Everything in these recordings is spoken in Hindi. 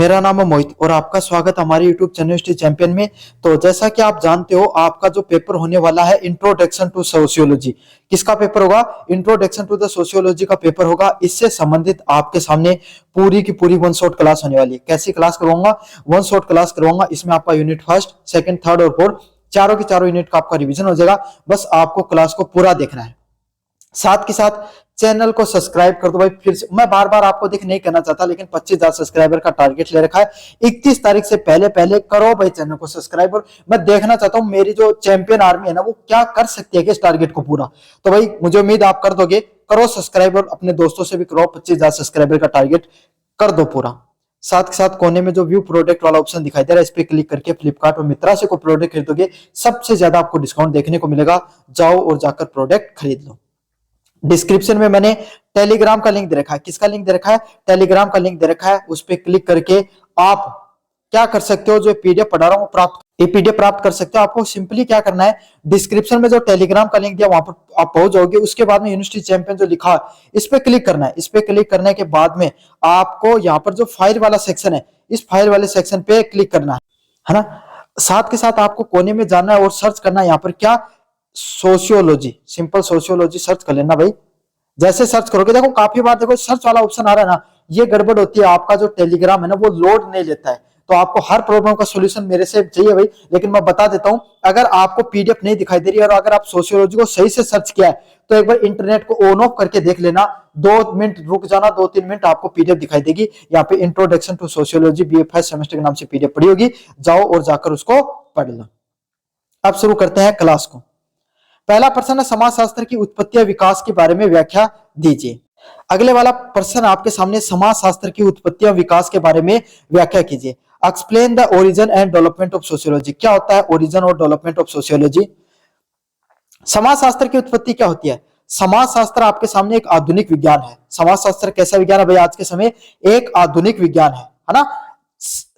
मेरा नाम है मोहित और आपका स्वागत हमारे YouTube चैनल हिस्ट्री चैंपियन में। तो जैसा कि आप जानते हो, आपका जो पेपर होने वाला है इंट्रोडक्शन टू सोशियोलॉजी, किसका पेपर होगा? इंट्रोडक्शन टू द सोशियोलॉजी का पेपर होगा। इससे संबंधित आपके सामने पूरी की पूरी वन शॉट क्लास होने वाली है। कैसी क्लास करवाऊंगा? वन शॉट क्लास करवाऊंगा। इसमें आपका यूनिट फर्स्ट, सेकंड, थर्ड और फोर्थ चारों के चारों यूनिट का आपका रिवीजन हो जाएगा। बस आपको क्लास को पूरा देखना है। साथ के साथ चैनल को सब्सक्राइब कर दो भाई। फिर से मैं बार बार आपको देख नहीं करना चाहता, लेकिन 25,000 सब्सक्राइबर का टारगेट ले रखा है। 31 तारीख से पहले पहले करो भाई चैनल को सब्सक्राइब। और मैं देखना चाहता हूं मेरी जो चैंपियन आर्मी है ना, वो क्या कर सकती है इस टारगेट को पूरा। तो भाई मुझे उम्मीद आप कर दोगे। करो सब्सक्राइब और अपने दोस्तों से भी करो। 25,000 सब्सक्राइबर का टारगेट कर दो पूरा। साथ के साथ कोने में जो व्यू प्रोडक्ट वाला ऑप्शन दिखाई दे रहा है, इस पे क्लिक करके फ्लिपकार्ट और मित्रा से कोई प्रोडक्ट खरीदोगे, सबसे ज्यादा आपको डिस्काउंट देखने को मिलेगा। जाओ और जाकर प्रोडक्ट खरीद लो। डिस्क्रिप्शन में मैंने टेलीग्राम का लिंक दे रखा है। किसका लिंक दे रखा है? टेलीग्राम का लिंक दे रखा है। उस पर क्लिक करके आप क्या कर सकते हो, जो पीडीएफ पढ़ा रहा हूं पीडीएफ प्राप्त कर सकते हो। आपको सिंपली क्या करना है, डिस्क्रिप्शन में जो टेलीग्राम का लिंक दिया वहां पर आप पहुंच जाओगे। उसके बाद में यूनिवर्सिटी चैंपियन जो लिखा है, इस पे क्लिक करना है। इस पे क्लिक करने के बाद में आपको यहाँ पर जो फाइल वाला सेक्शन है, इस फाइल वाले सेक्शन पे क्लिक करना है ना। साथ के साथ आपको कोने में जाना है और सर्च करना है यहाँ पर क्या, सोशियोलॉजी। सिंपल सोशियोलॉजी सर्च कर लेना भाई। जैसे सर्च करोगे, देखो काफी बार देखो सर्च वाला ऑप्शन आ रहा है ना, ये गड़बड़ होती है। आपका जो टेलीग्राम है ना, वो लोड नहीं लेता है। तो आपको हर प्रॉब्लम का सॉल्यूशन मेरे से चाहिए भाई। लेकिन मैं बता देता हूं, अगर आपको पीडीएफ नहीं दिखाई दे रही है और अगर आप सोशियोलॉजी को सही से सर्च किया है, तो एक बार इंटरनेट को ऑन ऑफ करके देख लेना। 2 मिनट रुक जाना, 2-3 मिनट, आपको पीडीएफ दिखाई देगी। यहाँ पे introduction to sociology BA first semester के नाम से पीडीएफ पड़ी होगी। जाओ और जाकर उसको पढ़ लो। अब शुरू करते हैं क्लास को। पहला प्रश्न है, समाजशास्त्र की उत्पत्ति और विकास के बारे में व्याख्या दीजिए। अगले वाला प्रश्न आपके सामने, समाजशास्त्र की उत्पत्ति और विकास के बारे में व्याख्या कीजिए। Explain the origin and development of sociology. क्या होता है ओरिजिन और डेवलपमेंट ऑफ सोशियोलॉजी? समाजशास्त्र की उत्पत्ति क्या होती है? समाजशास्त्र आपके सामने एक आधुनिक विज्ञान है। समाजशास्त्र कैसा विज्ञान है भाई? आज के समय एक आधुनिक विज्ञान है ना।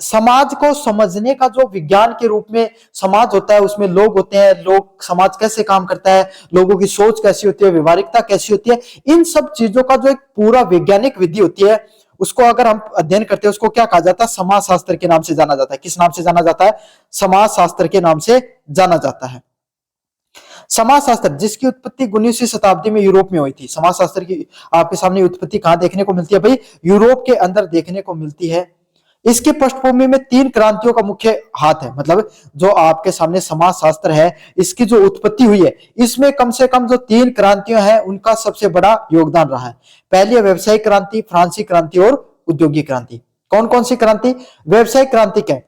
समाज को समझने का जो विज्ञान के रूप में समाज होता है, उसमें लोग होते हैं, लोग समाज कैसे काम करता है, लोगों की सोच कैसी होती है, व्यवहारिकता कैसी होती है, इन सब चीजों का जो एक पूरा वैज्ञानिक विधि होती है, उसको अगर हम अध्ययन करते हैं, उसको क्या कहा जाता है? समाजशास्त्र के नाम से जाना जाता है। किस नाम से जाना जाता है? समाजशास्त्र के नाम से जाना जाता है। समाजशास्त्र जिसकी उत्पत्ति 19वीं शताब्दी में यूरोप में हुई थी। समाजशास्त्र की आपके सामने उत्पत्ति कहां देखने को मिलती है भाई? यूरोप के अंदर देखने को मिलती है। इसके पृष्ठभूमि में 3 क्रांतियों का मुख्य हाथ है। मतलब जो आपके सामने समाजशास्त्र है, इसकी जो उत्पत्ति हुई है, इसमें कम से कम जो 3 क्रांतियां हैं, उनका सबसे बड़ा योगदान रहा है। पहली है व्यवसायिक क्रांति, फ्रांसीसी क्रांति और औद्योगिक क्रांति। कौन कौन सी क्रांति? व्यवसायिक क्रांति क्या है?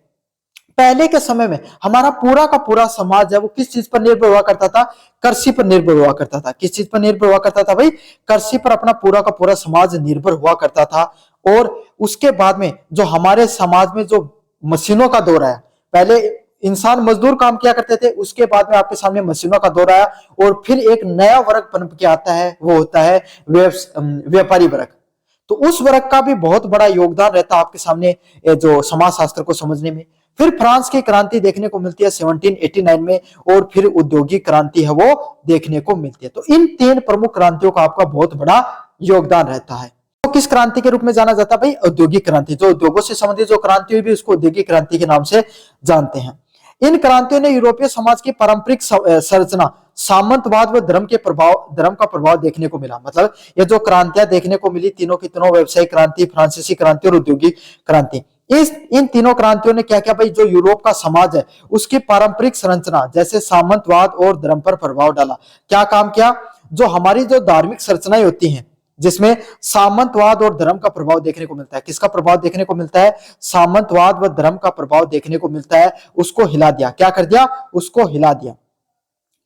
पहले के समय में हमारा पूरा का पूरा समाज है, वो किस चीज पर निर्भर हुआ करता था? कृषि पर निर्भर हुआ करता था। किस चीज पर निर्भर हुआ करता था भाई? कृषि पर अपना पूरा का पूरा समाज निर्भर हुआ करता था। और उसके बाद में जो हमारे समाज में जो मशीनों का दौर आया, पहले इंसान मजदूर काम किया करते थे, उसके बाद में आपके सामने मशीनों का दौर आया, और फिर एक नया वर्ग पनप के आता है, वो होता है व्यापारी वर्ग। तो उस वर्ग का भी बहुत बड़ा योगदान रहता है आपके सामने जो समाजशास्त्र को समझने में। फिर फ्रांस की क्रांति देखने को मिलती है 1789 में, और फिर औद्योगिक क्रांति है वो देखने को मिलती है। तो इन 3 प्रमुख क्रांतियों का आपका बहुत बड़ा योगदान रहता है। तो किस क्रांति के रूप में जाना जाता है भाई? औद्योगिक क्रांति। जो उद्योगों से संबंधित जो क्रांति हुई भी, उसको औद्योगिक क्रांति के नाम से जानते हैं। इन क्रांतियों ने यूरोपीय समाज की पारंपरिक संरचना, सामंतवाद व धर्म का प्रभाव देखने को मिला। मतलब ये जो क्रांतियां देखने को मिली, तीनों की तीनों, व्यवसायिक क्रांति, फ्रांसीसी क्रांति और औद्योगिक क्रांति, इन तीनों क्रांतियों ने क्या क्या भाई, जो यूरोप का समाज है उसकी पारंपरिक संरचना जैसे सामंतवाद और धर्म पर प्रभाव डाला। क्या काम किया? जो हमारी जो धार्मिक संरचनाएं होती हैं, जिसमें सामंतवाद और धर्म का प्रभाव देखने को मिलता है। किसका प्रभाव देखने को मिलता है? सामंतवाद व धर्म का प्रभाव देखने को मिलता है। उसको हिला दिया। क्या कर दिया? उसको हिला दिया।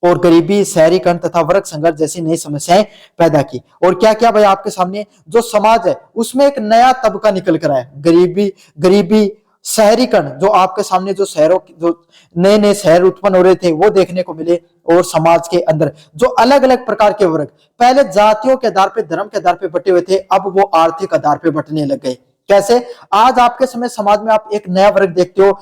और गरीबी, शहरीकरण तथा वर्ग संघर्ष जैसी नई समस्याएं पैदा की। और क्या क्या भाई, आपके सामने जो समाज है उसमें एक नया तबका निकल कर आया। गरीबी, शहरीकरण, जो आपके सामने जो शहरों जो नए नए शहर उत्पन्न हो रहे थे, वो देखने को मिले। और समाज के अंदर जो अलग अलग प्रकार के वर्ग, पहले जातियों के आधार पे, धर्म के आधार पे बटे हुए थे, अब वो आर्थिक आधार पे बटने लग गए। कैसे? आज आपके समय समाज में आप एक नया वर्ग देखते हो,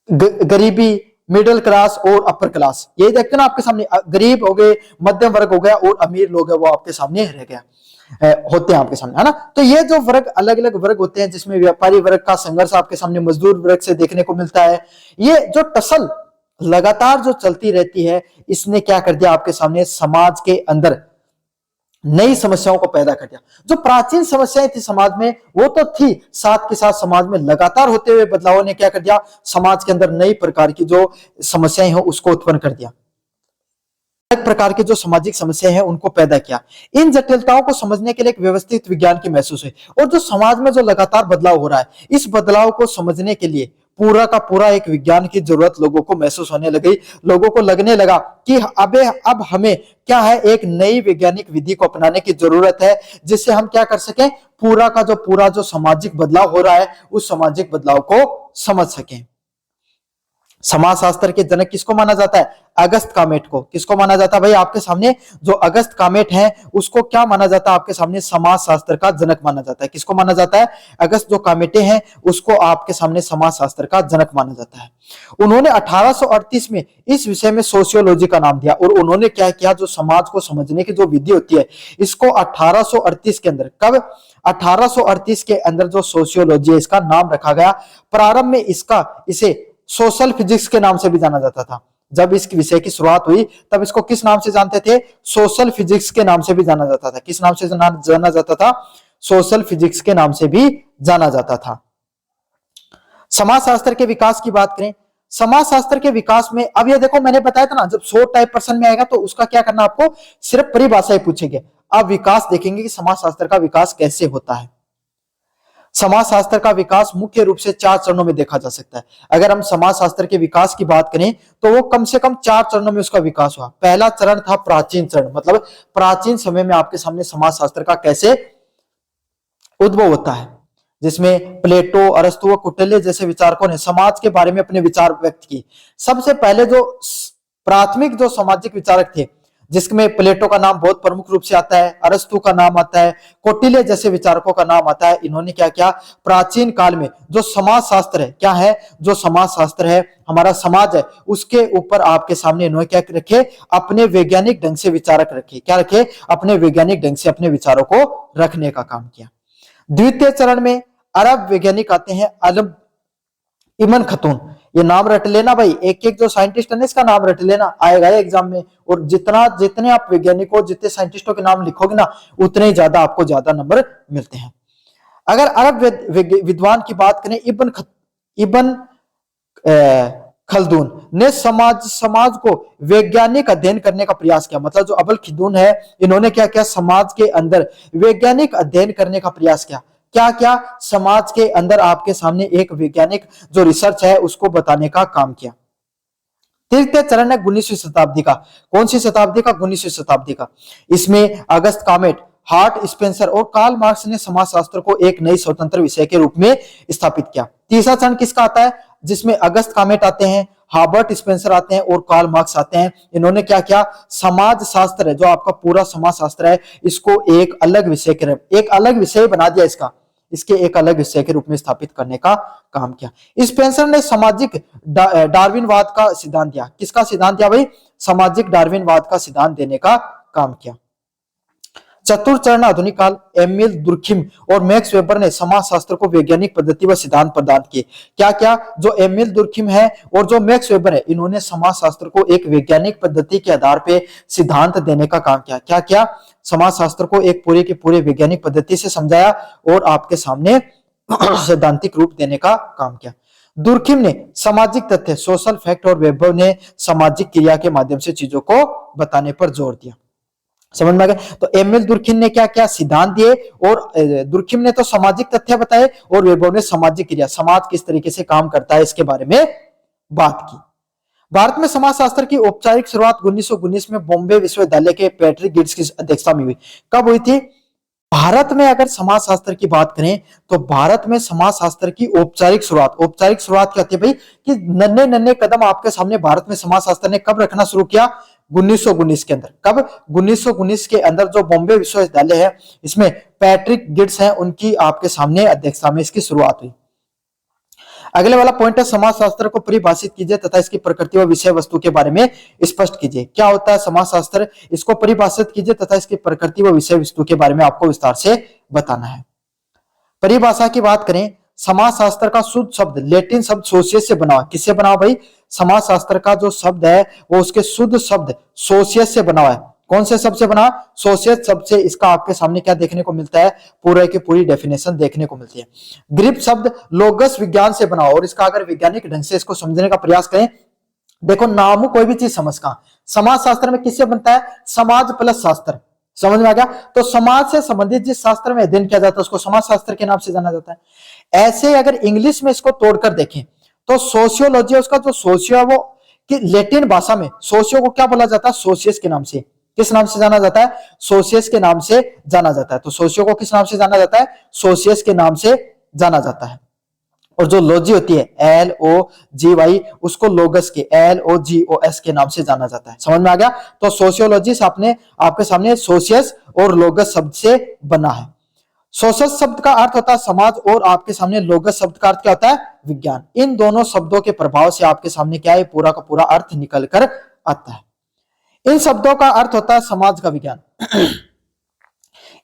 गरीबी मिडिल क्लास और अपर क्लास, ये देखते हैं ना आपके सामने, गरीब हो गए, मध्यम वर्ग हो गया और अमीर लोग है वो आपके सामने रह गया, होते हैं आपके सामने, है ना। तो ये जो वर्ग, अलग अलग वर्ग होते हैं, जिसमें व्यापारी वर्ग का संघर्ष आपके सामने मजदूर वर्ग से देखने को मिलता है। ये जो टसल लगातार जो चलती रहती है, इसने क्या कर दिया आपके सामने, समाज के अंदर नई समस्याओं को पैदा कर दिया। जो प्राचीन समस्याएं थी समाज में वो तो थी, साथ के साथ समाज में लगातार होते हुए बदलावों ने क्या कर दिया, समाज के अंदर नई प्रकार की जो समस्याएं हो उसको उत्पन्न कर दिया, अलग प्रकार की जो सामाजिक समस्याएं हैं उनको पैदा किया। इन जटिलताओं को समझने के लिए एक व्यवस्थित विज्ञान की महसूस है, और जो समाज में जो लगातार बदलाव हो रहा है, इस बदलाव को समझने के लिए पूरा का पूरा एक विज्ञान की जरूरत लोगों को महसूस होने लगी। लोगों को लगने लगा कि अब हमें क्या है, एक नई वैज्ञानिक विधि को अपनाने की जरूरत है, जिससे हम क्या कर सकें, पूरा जो सामाजिक बदलाव हो रहा है उस सामाजिक बदलाव को समझ सकें। समाजशास्त्र के जनक किसको माना जाता है, अगस्त कामेट को। किसको माना जाता है भाई, आपके सामने जो अगस्त कामेट है उसको क्या माना जाता है, आपके सामने समाजशास्त्र का जनक माना जाता है। किसको माना जाता है, अगस्त जो कामेटे हैं उसको आपके सामने समाजशास्त्र का जनक माना जाता है। उन्होंने 1838 में इस विषय में सोशियोलॉजी का नाम दिया, और उन्होंने क्या किया, जो समाज को समझने की जो विधि होती है, इसको 1838 के अंदर, कब, 1838 के अंदर जो सोशियोलॉजी है इसका नाम रखा गया। प्रारंभ में इसे सोशल फिजिक्स के नाम से भी जाना जाता था। जब इस विषय की शुरुआत हुई तब इसको किस नाम से जानते थे, सोशल फिजिक्स के नाम से भी जाना जाता था। किस नाम से जाना जाता था, सोशल फिजिक्स के नाम से भी जाना जाता था। समाजशास्त्र के विकास की बात करें, समाजशास्त्र के विकास में, अब ये देखो मैंने बताया था ना, जब 100 टाइप प्रश्न में आएगा तो उसका क्या करना, आपको सिर्फ परिभाषाएं पूछेंगे। अब विकास देखेंगे कि समाजशास्त्र का विकास कैसे होता है। समाजशास्त्र का विकास मुख्य रूप से 4 चरणों में देखा जा सकता है। अगर हम समाजशास्त्र के विकास की बात करें तो वो कम से कम 4 चरणों में उसका विकास हुआ। पहला चरण था प्राचीन चरण, मतलब प्राचीन समय में आपके सामने समाजशास्त्र का कैसे उद्भव होता है, जिसमें प्लेटो, अरस्तु व कुटिल्य जैसे विचारकों ने समाज के बारे में अपने विचार व्यक्त किए। सबसे पहले जो प्राथमिक जो सामाजिक विचारक थे, जिसमें प्लेटो का नाम बहुत प्रमुख रूप से आता है, अरस्तु का नाम आता है, कौटिल्य जैसे विचारकों का नाम आता है, इन्होंने क्या किया, प्राचीन काल में जो समाजशास्त्र है, क्या है, जो समाजशास्त्र है, हमारा समाज है, उसके ऊपर आपके सामने इन्होंने क्या रखे, अपने वैज्ञानिक ढंग से विचारक रखे। क्या रखे, अपने वैज्ञानिक ढंग से अपने विचारों को रखने का काम किया। द्वितीय चरण में अरब वैज्ञानिक आते हैं, अरब इब्न खल्दून, ये नाम रट लेना भाई, एक एक जो साइंटिस्ट है इसका नाम रट लेना, आएगा एग्जाम में। और जितने आप वैज्ञानिकों, जितने साइंटिस्टों के नाम लिखोगे ना, उतने ही ज्यादा आपको ज्यादा नंबर मिलते हैं। अगर अरब विद्वान की बात करें, इब्न खल्दून ने समाज को वैज्ञानिक अध्ययन करने का प्रयास किया। मतलब जो अबल खल्दून है, इन्होंने क्या किया, समाज के अंदर वैज्ञानिक अध्ययन करने का प्रयास किया। क्या क्या, समाज के अंदर आपके सामने एक वैज्ञानिक जो रिसर्च है उसको बताने का काम किया। तृतीय चरण है 19वीं शताब्दी का। कौन सी शताब्दी का, 19वीं शताब्दी का। इसमें अगस्त कामेट, हार्ट स्पेंसर और कार्ल मार्क्स ने समाजशास्त्र को एक नई स्वतंत्र विषय के रूप में स्थापित किया। तीसरा चरण किसका आता है, जिसमें अगस्त कामेट आते हैं, हार्बर्ट स्पेंसर आते हैं और कार्ल मार्क्स आते हैं। इन्होंने क्या किया, समाज शास्त्र है, जो आपका पूरा समाज शास्त्र है, इसको एक अलग विषय बना दिया, इसके एक अलग विषय के रूप में स्थापित करने का काम किया। स्पेंसर ने सामाजिक डार्विनवाद का सिद्धांत दिया। किसका सिद्धांत दिया भाई, सामाजिक डार्विनवाद का सिद्धांत देने का काम किया। चतुर्थ चरण आधुनिक काल, एमिल दुर्खिम और मैक्स वेबर ने समाजशास्त्र को वैज्ञानिक पद्धति व सिद्धांत प्रदान किए। क्या क्या, जो एमिल दुर्खिम है और जो मैक्स वेबर है, इन्होंने समाजशास्त्र को एक वैज्ञानिक पद्धति के आधार पे सिद्धांत देने का काम किया। क्या क्या, समाजशास्त्र को एक पूरे के पूरे वैज्ञानिक पद्धति से समझाया और आपके सामने सैद्धांतिक रूप देने का काम किया। दुर्खिम ने सामाजिक तथ्य, सोशल फैक्ट और वेबर ने सामाजिक क्रिया के माध्यम से चीजों को बताने पर जोर दिया। समझ में आ गया। तो एमिल दुर्खिम ने क्या क्या सिद्धांत दिए, और दुर्खिम ने तो सामाजिक तथ्य बताए और वेबर ने सामाजिक क्रिया, समाज किस तरीके से काम करता है इसके बारे में बात की। भारत में समाजशास्त्र की औपचारिक शुरुआत 1919 में बॉम्बे विश्वविद्यालय के पैट्रिक गिड्स की अध्यक्षता में हुई। कब हुई थी, भारत में अगर समाजशास्त्र की बात करें तो भारत में समाजशास्त्र की औपचारिक शुरुआत क्या होती है भाई, कि नन्हे नन्हे कदम आपके सामने भारत में समाजशास्त्र ने कब रखना शुरू किया, 1919 के अंदर। कब, 1919 के अंदर जो बॉम्बे विश्वविद्यालय है, इसमें पैट्रिक गिड्स हैं, उनकी आपके सामने अध्यक्षता में इसकी शुरुआत हुई। अगले वाला पॉइंट है समाजशास्त्र को परिभाषित कीजिए तथा इसकी प्रकृति व विषय वस्तु के बारे में स्पष्ट कीजिए। क्या होता है समाजशास्त्र, इसको परिभाषित कीजिए तथा इसकी प्रकृति व विषय वस्तु के बारे में आपको विस्तार से बताना है। परिभाषा की बात करें, समाजशास्त्र का शुद्ध शब्द लैटिन शब्द सोशियस से बना हुआ। किससे बना हुआ भाई? समाजशास्त्र का जो शब्द है वो उसके शुद्ध शब्द सोशियस से बना हुआ है। कौन से शब्द से बना? सोशियस शब्द से। इसका आपके सामने क्या देखने को मिलता है? पूरे की पूरी डेफिनेशन देखने को मिलती है। ग्रीक शब्द लोगस विज्ञान से बना हुआ, और इसका अगर वैज्ञानिक ढंग से इसको समझने का प्रयास करें, देखो नाम कोई भी चीज समझ का, समाजशास्त्र में किससे बनता है? समाज प्लस शास्त्र। समझ में आ गया? तो समाज से संबंधित जिस शास्त्र में अध्ययन किया जाता है उसको समाजशास्त्र के नाम से जाना जाता है। ऐसे अगर इंग्लिश में इसको तोड़कर देखें तो सोशियोलॉजी, उसका जो सोशियो है वो कि लैटिन भाषा में सोशियो को क्या बोला जाता है? सोशियस के नाम से। किस नाम से जाना जाता है? सोशियस के नाम से जाना जाता है। तो सोशियो को किस नाम से जाना जाता है? सोशियस के नाम से जाना जाता है। और जो लॉजी होती है LOGY, उसको लोगस के LOGOS के नाम से जाना जाता है। समझ में आ गया? तो सोशियोलॉजी आपके सामने सोशियस और लोगस शब्द से बना है। सोशस शब्द का अर्थ होता है समाज, और आपके सामने लोगस शब्द का अर्थ क्या होता है? विज्ञान। इन दोनों शब्दों के प्रभाव से आपके सामने क्या है? पूरा का पूरा अर्थ निकल कर आता है। इन शब्दों का अर्थ होता है समाज का विज्ञान।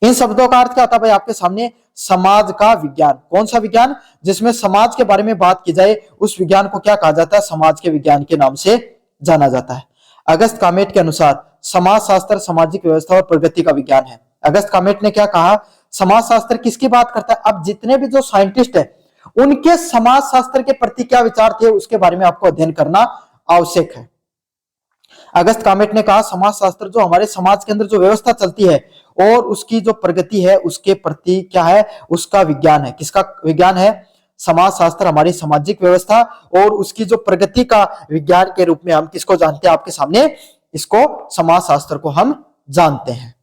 इन शब्दों का अर्थ क्या होता है भाई आपके सामने? समाज का विज्ञान। कौन सा विज्ञान? जिसमें समाज के बारे में बात की जाए उस विज्ञान को क्या कहा जाता है? समाज के विज्ञान के नाम से जाना जाता है। अगस्त कामेट के अनुसार समाजशास्त्र सामाजिक व्यवस्था और प्रगति का विज्ञान है। अगस्त कामेट ने क्या कहा? समाजशास्त्र किसकी बात करता है? अब जितने भी जो साइंटिस्ट है उनके समाजशास्त्र के प्रति क्या विचार थे उसके बारे में आपको अध्ययन करना आवश्यक है। अगस्त कामेट ने कहा समाजशास्त्र जो हमारे समाज के अंदर जो व्यवस्था चलती है और उसकी जो प्रगति है उसके प्रति क्या है? उसका विज्ञान है। किसका विज्ञान है? समाजशास्त्र हमारी सामाजिक व्यवस्था और उसकी जो प्रगति का विज्ञान के रूप में हम किसको जानते हैं? आपके सामने इसको समाजशास्त्र को हम जानते हैं।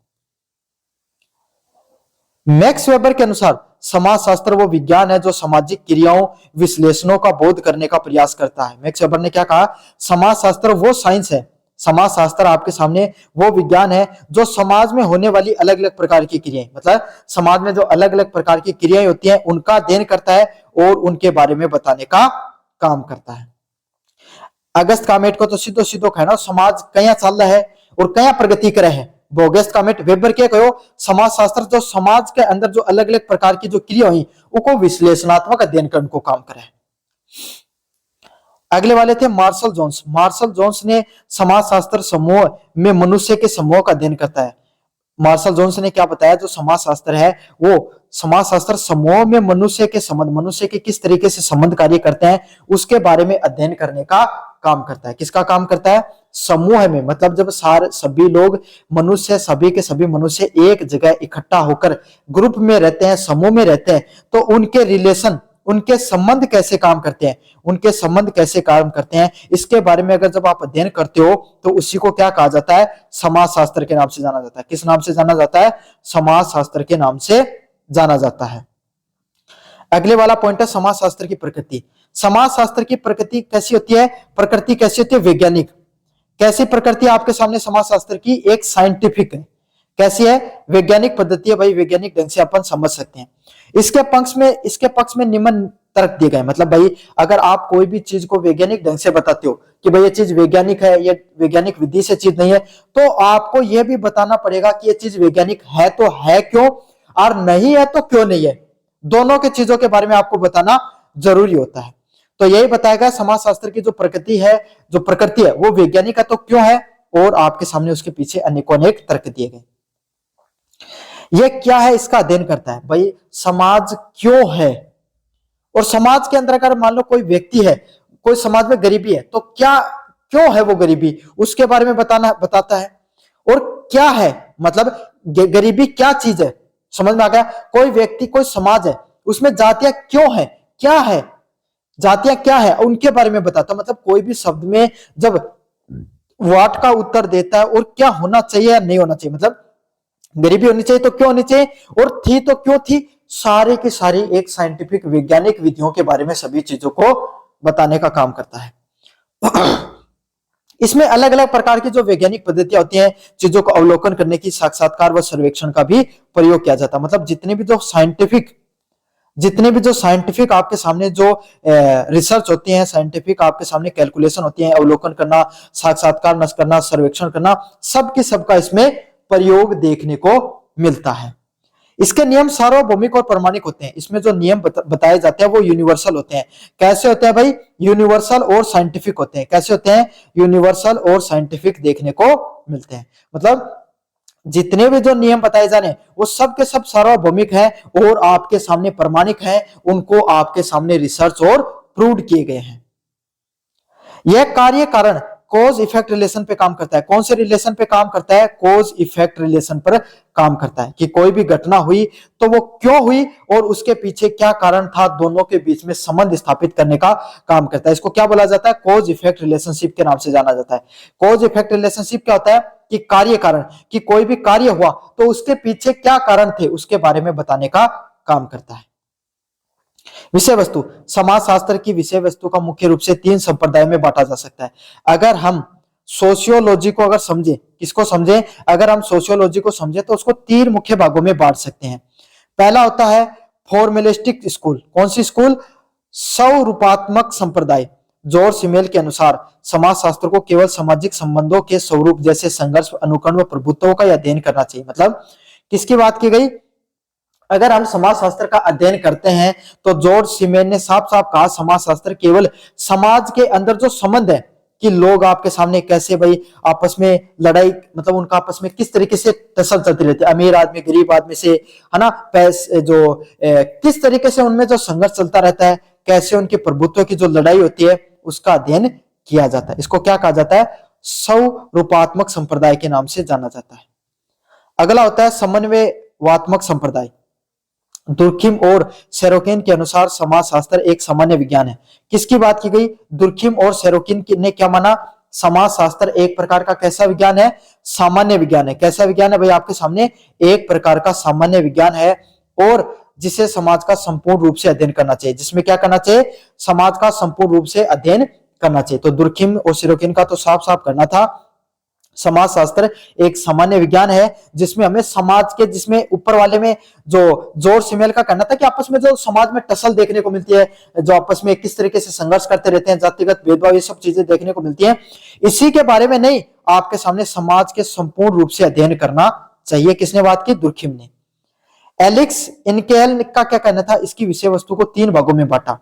मैक्स वेबर के अनुसार समाजशास्त्र वो विज्ञान है जो सामाजिक क्रियाओं विश्लेषणों का बोध करने का प्रयास करता है। मैक्स वेबर ने क्या कहा? समाजशास्त्र वो साइंस है, समाजशास्त्र आपके सामने वो विज्ञान है जो समाज में होने वाली अलग अलग प्रकार की क्रियाएं, मतलब समाज में जो अलग अलग प्रकार की क्रियाएं होती हैं उनका अध्ययन करता है और उनके बारे में बताने का काम करता है। अगस्त कामेट को तो सीधो सीधो कहना समाज कया चल रहा है और कया प्रगति करे है। अगस्त कामेट वेबर क्या कहो? समाजशास्त्र जो समाज के अंदर जो अलग अलग प्रकार की जो क्रिया हुई उनको विश्लेषणात्मक अध्ययन करने को काम करे। अगले वाले थे मार्शल जोन्स। मार्शल जोन्स ने समाजशास्त्र समूह में मनुष्य के समूह का अध्ययन करता है। मार्शल जोन्स ने क्या बताया? जो समाजशास्त्र है वो समाजशास्त्र समूह में मनुष्य के संबंध, मनुष्य के किस तरीके से संबंध कार्य करते हैं उसके बारे में अध्ययन करने का काम करता है। किसका काम करता है? समूह में, मतलब जब सभी लोग मनुष्य, सभी के सभी मनुष्य एक जगह इकट्ठा होकर ग्रुप में रहते हैं, समूह में रहते हैं, तो उनके रिलेशन, उनके संबंध कैसे काम करते हैं, उनके संबंध कैसे काम करते हैं, इसके बारे में अगर जब आप अध्ययन करते हो तो उसी को क्या कहा जाता है? समाजशास्त्र के नाम से जाना जाता है। किस नाम से जाना जाता है? समाजशास्त्र के नाम से जाना जाता है। अगले वाला पॉइंट है समाजशास्त्र की प्रकृति। समाजशास्त्र की प्रकृति कैसी होती है? प्रकृति कैसी होती है? वैज्ञानिक। कैसी प्रकृति आपके सामने समाजशास्त्र की? एक साइंटिफिक है। कैसी है? वैज्ञानिक पद्धति है भाई, वैज्ञानिक ढंग से अपन समझ सकते हैं। इसके पक्ष में निम्न तर्क दिए गए, मतलब भाई अगर आप कोई भी चीज को वैज्ञानिक ढंग से बताते हो कि भाई ये चीज वैज्ञानिक है, ये वैज्ञानिक विधि से चीज नहीं है, तो आपको यह भी बताना पड़ेगा कि ये चीज वैज्ञानिक है तो है क्यों और नहीं है तो क्यों नहीं है। दोनों के चीजों के बारे में आपको बताना जरूरी होता है। तो यही बताएगा समाजशास्त्र की जो प्रकृति है वो वैज्ञानिक है तो क्यों है, और आपके सामने उसके पीछे अनेकों अनेक तर्क दिए गए। ये क्या है? इसका अध्ययन करता है भाई समाज क्यों है, और समाज के अंदर अगर मान लो कोई व्यक्ति है, कोई समाज में गरीबी है तो क्या क्यों है वो गरीबी, उसके बारे में बताता है। और क्या है, मतलब गरीबी क्या चीज है, समझ में आ गया? कोई व्यक्ति, कोई समाज है उसमें जातियां क्यों है, क्या है, जातियां क्या है, उनके बारे में बताता। मतलब कोई भी शब्द में जब व्हाट का उत्तर देता है और क्या होना चाहिए या नहीं होना चाहिए, मतलब गरीबी होनी चाहिए तो क्यों होनी चाहिए, और थी तो क्यों थी, सारे की सारी एक साइंटिफिक वैज्ञानिक विधियों के बारे में सभी चीजों को बताने का काम करता है। इसमें अलग अलग प्रकार की जो वैज्ञानिक पद्धतियां होती हैं, चीजों को अवलोकन करने की, साक्षात्कार व सर्वेक्षण का भी प्रयोग किया जाता है। मतलब जितने भी जो साइंटिफिक जितने भी जो साइंटिफिक आपके सामने जो रिसर्च होती है, साइंटिफिक आपके सामने कैलकुलेशन होती है, अवलोकन करना, साक्षात्कार नष्ट करना, सर्वेक्षण करना, सब के सबका इसमें प्रयोग देखने को मिलता है। इसके नियम सार्वभौमिक और प्रमाणिक होते हैं। इसमें जो नियम बताए जाते हैं वो यूनिवर्सल होते हैं। कैसे होते हैं भाई? यूनिवर्सल और साइंटिफिक होते हैं। कैसे होते हैं? यूनिवर्सल और साइंटिफिक देखने को मिलते हैं। मतलब जितने भी जो नियम बताए जा रहे हैं वो सब के सब सार्वभौमिक हैं और आपके सामने प्रमाणिक हैं, उनको आपके सामने रिसर्च और प्रूव किए गए हैं। यह कार्य कारण कॉज इफेक्ट रिलेशन पे काम करता है। कौन से रिलेशन पे काम करता है? कॉज इफेक्ट रिलेशन पर काम करता है कि कोई भी घटना हुई तो वो क्यों हुई और उसके पीछे क्या कारण था, दोनों के बीच में संबंध स्थापित करने का काम करता है। इसको क्या बोला जाता है? कॉज इफेक्ट रिलेशनशिप के नाम से जाना जाता है। कॉज इफेक्ट रिलेशनशिप क्या होता है? कि कार्य कारण, कि कोई भी कार्य हुआ तो उसके पीछे क्या कारण थे उसके बारे में बताने का काम करता है। विषय वस्तु, समाजशास्त्र की विषय वस्तु का मुख्य रूप से 3 संप्रदाय में बांटा जा सकता है। अगर हम सोशियोलॉजी को अगर समझे, किसको समझे? अगर हम सोशियोलॉजी को समझे तो उसको 3 मुख्य भागों में बांट सकते हैं। पहला होता है फॉर्मेलिस्टिक स्कूल। कौन सी स्कूल? स्वरूपात्मक संप्रदाय। जॉर्ज सिमेल के अनुसार समाजशास्त्र को केवल सामाजिक संबंधों के स्वरूप जैसे संघर्ष, अनुकरण व प्रभुत्व का अध्ययन करना चाहिए। मतलब किसकी बात की गई? अगर हम समाजशास्त्र का अध्ययन करते हैं तो जॉर्ज सिमेल ने साफ साफ कहा समाजशास्त्र केवल समाज के अंदर जो संबंध है कि लोग आपके सामने कैसे भाई आपस में लड़ाई, मतलब उनका आपस में किस तरीके से टसल चलती रहती है, अमीर आदमी गरीब आदमी से, है ना, पैसे जो किस तरीके से उनमें जो संघर्ष चलता रहता है, कैसे उनके प्रभुत्व की जो लड़ाई होती है उसका अध्ययन किया जाता है। इसको क्या कहा जाता है? स्वरूपात्मक संप्रदाय के नाम से जाना जाता है। अगला होता है समन्वयवात्मक संप्रदाय। दुर्खिम और सेरोकिन के अनुसार समाजशास्त्र एक सामान्य विज्ञान है। किसकी बात की गई? दुर्खिम और सेरोकिन ने क्या माना? समाजशास्त्र एक प्रकार का कैसा विज्ञान है? सामान्य विज्ञान है। कैसा विज्ञान है भाई? आपके सामने एक प्रकार का सामान्य विज्ञान है और जिसे समाज का संपूर्ण रूप से अध्ययन करना चाहिए। जिसमें क्या करना चाहिए? समाज का संपूर्ण रूप से अध्ययन करना चाहिए। तो दुर्खिम और सेरोकिन का तो साफ साफ करना था समाजशास्त्र एक सामान्य विज्ञान है जिसमें हमें समाज के, जिसमें ऊपर वाले में जो जॉर्ज सिमेल का कहना था कि आपस में जो समाज में टसल देखने को मिलती है, जो आपस में किस तरीके से संघर्ष करते रहते हैं, जातिगत भेदभाव, ये सब चीजें देखने को मिलती हैं, इसी के बारे में नहीं, आपके सामने समाज के संपूर्ण रूप से अध्ययन करना चाहिए। किसने बात की? दुर्खिम ने। एलेक्स इनकेल का क्या कहना था? इसकी विषय वस्तु को 3 भागों में बांटा।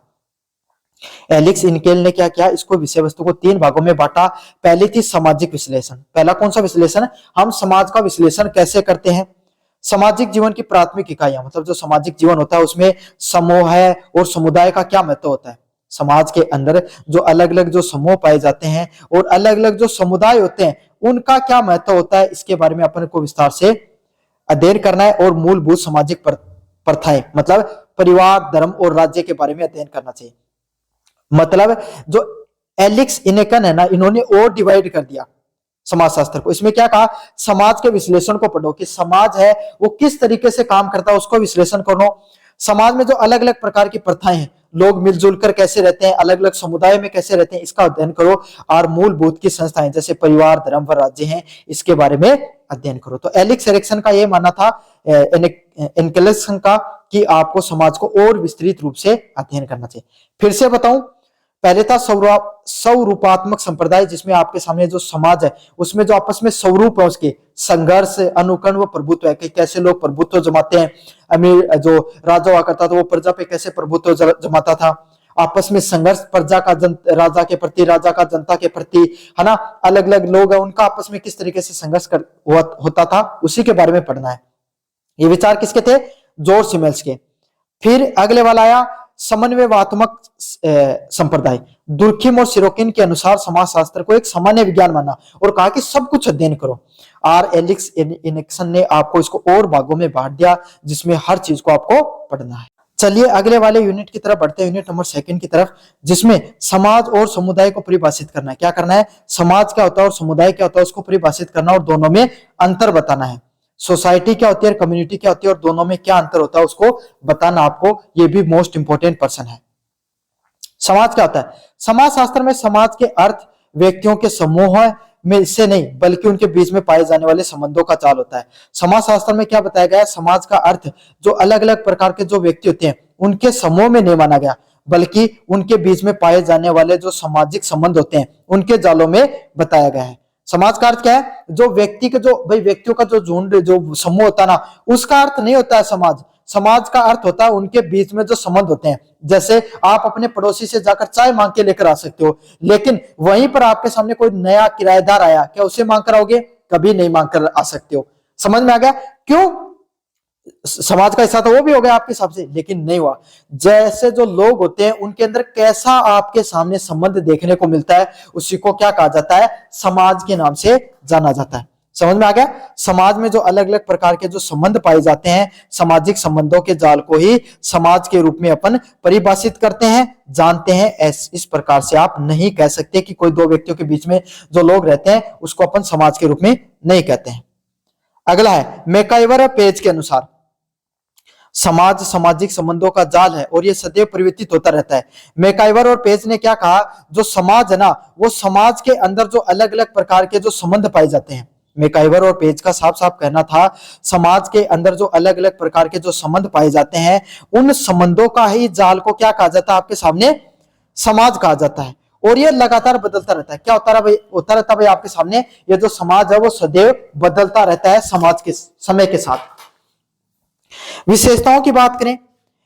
एलेक्स इनकेल ने क्या किया? इसको विषय वस्तु को 3 भागों में बांटा। पहली थी सामाजिक विश्लेषण। पहला कौन सा विश्लेषण? हम समाज का विश्लेषण कैसे करते हैं। सामाजिक जीवन की प्राथमिक इकाइयां, मतलब जो सामाजिक जीवन होता है उसमें समूह है और समुदाय का क्या महत्व होता है। समाज के अंदर जो अलग अलग जो समूह पाए जाते हैं और अलग अलग जो समुदाय होते हैं उनका क्या महत्व होता है, इसके बारे में अपन को विस्तार से अध्ययन करना है। और मूलभूत सामाजिक प्रथाएं, मतलब परिवार, धर्म और राज्य के बारे में अध्ययन करना चाहिए। मतलब जो एलेक्स इनेकन है ना, इन्होंने और डिवाइड कर दिया समाजशास्त्र को। इसमें क्या कहा? समाज के विश्लेषण को पढ़ो कि समाज है वो किस तरीके से काम करता है, उसको विश्लेषण करो। समाज में जो अलग अलग प्रकार की प्रथाएं हैं, लोग मिलजुल कर कैसे रहते हैं, अलग अलग समुदाय में कैसे रहते हैं, इसका अध्ययन करो। और मूलभूत की संस्थाएं जैसे परिवार, धर्म व राज्य हैं, इसके बारे में अध्ययन करो। तो एलेक्स एरिक्सन का यह मानना था, इनकेल्सन का, कि आपको समाज को और विस्तृत रूप से अध्ययन करना चाहिए। फिर से बताऊं, पहले था स्वरूपात्मक संप्रदाय, जिसमें आपके सामने जो समाज है उसमें जो आपस में स्वरूप है उसके संघर्ष, अनुकरण व प्रभुत्व है कि कैसे लोग प्रभुत्व जमाते हैं। अमीर जो राजा हुआ करता था वो प्रजा पे कैसे प्रभुत्व जमाता था। आपस में संघर्ष, प्रजा का राजा के प्रति, राजा का जनता के प्रति, है ना, अलग अलग लोग हैं उनका आपस में किस तरीके से संघर्ष होता था, उसी के बारे में पढ़ना है। ये विचार किसके थे? जॉर्ज सिमेल्स के। फिर अगले वाला आया समन्वयवात्मक संप्रदाय। दुर्खिम और सिरोकिन के अनुसार समाजशास्त्र को एक सामान्य विज्ञान माना और कहा कि सब कुछ अध्ययन करो। और एलेक्स इनेक्सन ने आपको इसको और भागों में बांट दिया जिसमें हर चीज को आपको पढ़ना है। चलिए अगले वाले यूनिट की तरफ बढ़ते हैं, यूनिट नंबर 2 की तरफ, जिसमें समाज और समुदाय को परिभाषित करना है। क्या करना है? समाज क्या होता है और समुदाय क्या होता है उसको परिभाषित करना और दोनों में अंतर बताना है। सोसाइटी क्या होती है और कम्युनिटी क्या होती है और दोनों में क्या अंतर होता है उसको बताना आपको, ये भी मोस्ट इंपोर्टेंट पर्सन है। समाज क्या होता है? समाजशास्त्र में समाज के अर्थ व्यक्तियों के समूह में से नहीं बल्कि उनके बीच में पाए जाने वाले संबंधों का जाल होता है। समाजशास्त्र में क्या बताया गया है? समाज का अर्थ जो अलग अलग प्रकार के जो व्यक्ति होते हैं उनके समूह में नहीं माना गया, बल्कि उनके बीच में पाए जाने वाले जो सामाजिक संबंध होते हैं उनके जालों में बताया गया है। समाज का अर्थ क्या है? जो व्यक्ति के जो भाई व्यक्तियों का जो झुंड जो समूह होता है ना, उसका अर्थ नहीं होता है समाज। समाज का अर्थ होता है उनके बीच में जो संबंध होते हैं। जैसे आप अपने पड़ोसी से जाकर चाय मांग के लेकर आ सकते हो, लेकिन वहीं पर आपके सामने कोई नया किराएदार आया, क्या उसे मांग कर आओगे? कभी नहीं मांग कर आ सकते हो। समझ में आ गया? क्यों? समाज का हिस्सा तो वो भी हो गया आपके हिसाब से, लेकिन नहीं हुआ। जैसे जो लोग होते हैं उनके अंदर कैसा आपके सामने संबंध देखने को मिलता है, उसी को क्या कहा जाता है? समाज के नाम से जाना जाता है। समझ में आ गया? समाज में जो अलग अलग प्रकार के जो संबंध पाए जाते हैं, सामाजिक संबंधों के जाल को ही समाज के रूप में अपन परिभाषित करते हैं, जानते हैं। इस प्रकार से आप नहीं कह सकते कि कोई दो व्यक्तियों के बीच में जो लोग रहते हैं उसको अपन समाज के रूप में नहीं कहते हैं। अगला है मैकाइवर और पेज के अनुसार समाज सामाजिक संबंधों का जाल है और ये सदैव परिवर्तित होता रहता है। मैकाइवर और पेज ने क्या कहा? जो समाज है ना, वो समाज के अंदर जो अलग अलग प्रकार के जो संबंध पाए जाते हैं, मैकाइवर और पेज का साफ साफ कहना था समाज के अंदर जो अलग अलग प्रकार के जो संबंध पाए जाते हैं, उन संबंधों का ही जाल को क्या कहा जाता है आपके सामने? समाज कहा जाता है। और ये लगातार बदलता रहता है। क्या होता है भाई? होता रहता है भाई आपके सामने, ये जो समाज है वो सदैव बदलता रहता है समाज के समय के साथ। विशेषताओं की बात करें,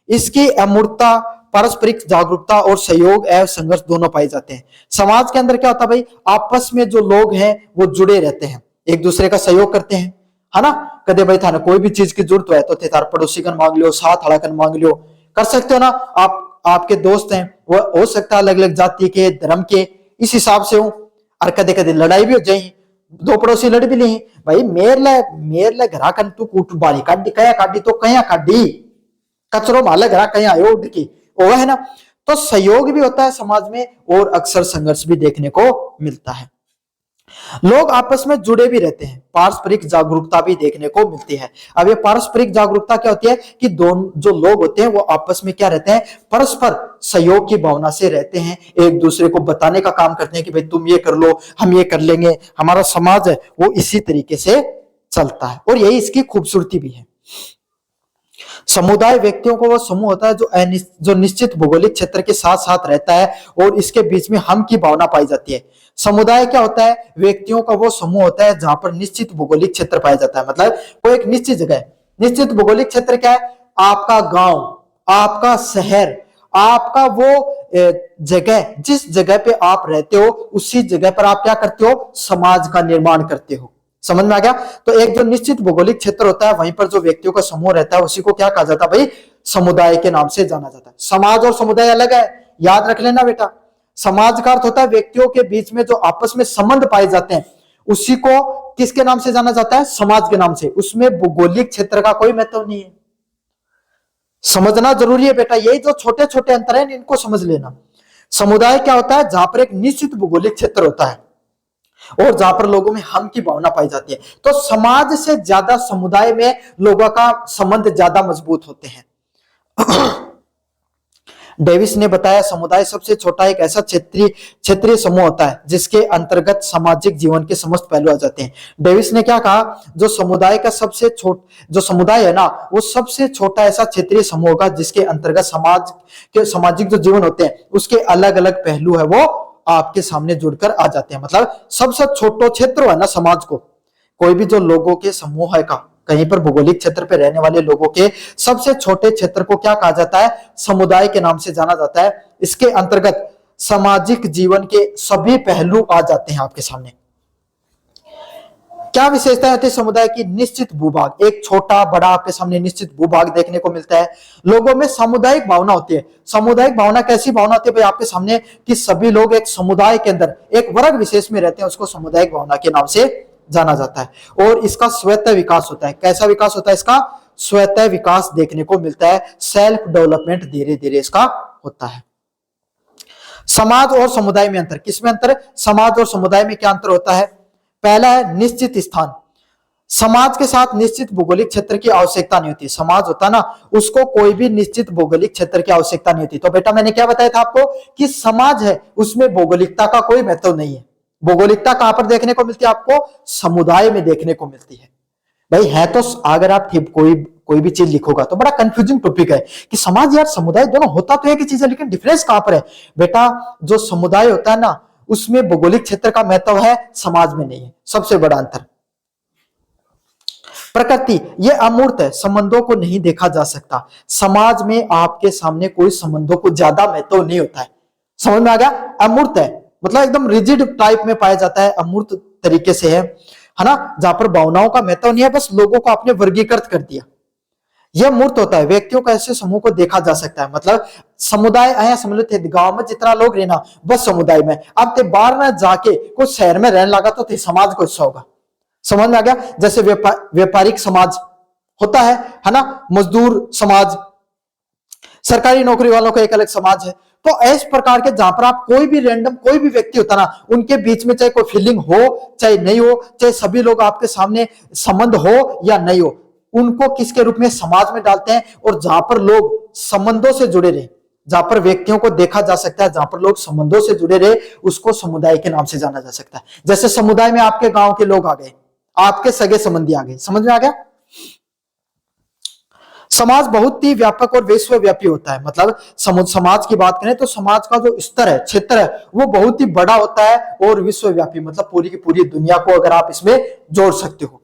इसकी अमूर्तता, पारस्परिक जागरूकता और सहयोग एवं संघर्ष दोनों पाए जाते हैं। समाज के अंदर क्या होता है भाई? आपस में जो लोग हैं वो जुड़े रहते हैं, एक दूसरे का सहयोग करते हैं, है ना? कदे भाई थाने कोई भी चीज की जरूरत है तो थे तार पड़ोसी कन मांग लियो, साथ हड़ा कन मांग लियो, कर सकते हो ना। आपके दोस्त हैं, वो हो सकता है अलग अलग जाति के, धर्म के, इस हिसाब से हो। और कदे कदे लड़ाई भी हो जाए, दो पड़ोसी लड़ भी ली भाई, मेरले घरा कन तू कूट बारी काटी, कया काटी तो कया काटी, कचरो माले घरा कया आयो उड़ की, वो है ना। तो सहयोग भी होता है समाज में और अक्सर संघर्ष भी देखने को मिलता है। लोग आपस में जुड़े भी रहते हैं, पारस्परिक जागरूकता भी देखने को मिलती है। अब ये पारस्परिक जागरूकता क्या होती है कि दोनों जो लोग होते हैं वो आपस में क्या रहते हैं? परस्पर सहयोग की भावना से रहते हैं, एक दूसरे को बताने का काम करते हैं कि भाई तुम ये कर लो, हम ये कर लेंगे। हमारा समाज है वो इसी तरीके से चलता है और यही इसकी खूबसूरती भी है। समुदाय व्यक्तियों को वो समूह होता है जो निश्चित भौगोलिक क्षेत्र के साथ साथ रहता है और इसके बीच में हम की भावना पाई जाती है। समुदाय क्या होता है? व्यक्तियों का वो समूह होता है जहां पर निश्चित भौगोलिक क्षेत्र पाया जाता है। मतलब कोई एक निश्चित जगह है। निश्चित भौगोलिक क्षेत्र क्या है? आपका गांव, आपका शहर, आपका वो जगह, जिस जगह पे आप रहते हो उसी जगह पर आप क्या करते हो? समाज का निर्माण करते हो। समझ में आ गया? तो एक जो निश्चित भौगोलिक क्षेत्र होता है वहीं पर जो व्यक्तियों का समूह रहता है उसी को क्या कहा जाता है भाई? समुदाय के नाम से जाना जाता है। समाज और समुदाय अलग है, याद रख लेना बेटा। समाज का अर्थ होता है व्यक्तियों के बीच में जो आपस में संबंध पाए जाते हैं, उसी को किसके नाम से जाना जाता है? समाज के नाम से। उसमें भौगोलिक क्षेत्र का कोई महत्व नहीं है। समझना जरूरी है बेटा, यही जो छोटे छोटे अंतर है इनको समझ लेना। समुदाय क्या होता है? जहां पर एक निश्चित भौगोलिक क्षेत्र होता है और जहां पर लोगों में हम की भावना पाई जाती है। तो समाज से ज्यादा समुदाय में लोगों का संबंध ज्यादा मजबूत होते हैं। डेविस ने बताया समुदाय सबसे छोटा एक ऐसा क्षेत्रीय समूह होता है जिसके अंतर्गत सामाजिक जीवन के समस्त पहलू आ जाते हैं। डेविस ने क्या कहा? जो समुदाय का जो समुदाय है ना, वो सबसे छोटा ऐसा क्षेत्रीय समूह होगा जिसके अंतर्गत सामाजिक जो जीवन होते हैं उसके अलग अलग पहलू है वो आपके सामने जुड़कर आ जाते हैं। मतलब सबसे छोटो क्षेत्र है ना समाज को, कोई भी जो लोगों के समूह है का कहीं पर भौगोलिक क्षेत्र पे रहने वाले लोगों के सबसे छोटे क्षेत्र को क्या कहा जाता है? समुदाय के नाम से जाना जाता है। इसके अंतर्गत सामाजिक जीवन के सभी पहलू आ जाते हैं आपके सामने। क्या विशेषता होती है समुदाय की? निश्चित भूभाग, एक छोटा बड़ा आपके सामने निश्चित भूभाग देखने को मिलता है। लोगों में सामुदायिक भावना होती है। सामुदायिक भावना कैसी भावना होती है भाई आपके सामने? कि सभी लोग एक समुदाय के अंदर एक वर्ग विशेष में रहते हैं, उसको सामुदायिक भावना के नाम से जाना जाता है। और इसका स्वतः विकास होता है। कैसा विकास होता है इसका? स्वतः विकास देखने को मिलता है। सेल्फ डेवलपमेंट धीरे धीरे इसका होता है। समाज और समुदाय में अंतर, किसमें अंतर? समाज और समुदाय में क्या अंतर होता है? पहला है निश्चित स्थान। समाज के साथ निश्चित भौगोलिक क्षेत्र की आवश्यकता नहीं होती। समाज होता है ना, उसको कोई भी निश्चित भौगोलिक क्षेत्र की आवश्यकता नहीं होती। तो बेटा मैंने क्या बताया था आपको कि समाज है उसमें भौगोलिकता का कोई महत्व नहीं है। भौगोलिकता कहां पर देखने को मिलती है आपको? समुदाय में देखने को मिलती है। भाई है तो अगर आप कोई भी चीज लिखोगा तो बड़ा कंफ्यूजिंग टॉपिक है कि समाज यार समुदाय दोनों होता तो है कि चीज है, लेकिन डिफरेंस कहां पर है बेटा। जो समुदाय होता है ना उसमें भौगोलिक क्षेत्र का महत्व है, समाज में नहीं है, सबसे बड़ा अंतर। प्रकृति ये अमूर्त है, संबंधों को नहीं देखा जा सकता। समाज में आपके सामने कोई संबंधों को ज्यादा महत्व नहीं होता है। समझ में आ गया? अमूर्त है मतलब एकदम रिजिड टाइप में पाया जाता है, अमूर्त तरीके से है ना, जहां पर भावनाओं का महत्व नहीं है, बस लोगों को आपने वर्गीकृत कर दिया। यह मूर्त होता है, व्यक्तियों का ऐसे समूह को देखा जा सकता है। मतलब समुदाय आया सम्मिलित है, गांव में जितना लोग रहना बस समुदाय में। अब ते बाहर ना जाके कुछ शहर में रहने लगा तो ते समाज को हिस्सा होगा। समझ में आ गया? जैसे व्यापारिक समाज होता है ना, मजदूर समाज, सरकारी नौकरी वालों का एक अलग समाज है। तो इस प्रकार के जहां पर आप कोई भी रैंडम कोई भी व्यक्ति होता ना, उनके बीच में चाहे कोई फीलिंग हो चाहे नहीं हो, चाहे सभी लोग आपके सामने संबंध हो या नहीं हो, उनको किसके रूप में समाज में डालते हैं। और जहां पर लोग संबंधों से जुड़े रहे, जहां पर व्यक्तियों को देखा जा सकता है, जहां पर लोग संबंधों से जुड़े रहे, उसको समुदाय के नाम से जाना जा सकता है। जैसे समुदाय में आपके गांव के लोग आ गए, आपके सगे संबंधी आ गए। समझ में आ गया? समाज बहुत ही व्यापक और विश्वव्यापी होता है। मतलब समाज की बात करें तो समाज का जो स्तर है, क्षेत्र है, वो बहुत ही बड़ा होता है और विश्वव्यापी, मतलब पूरी की पूरी दुनिया को अगर आप इसमें जोड़ सकते हो।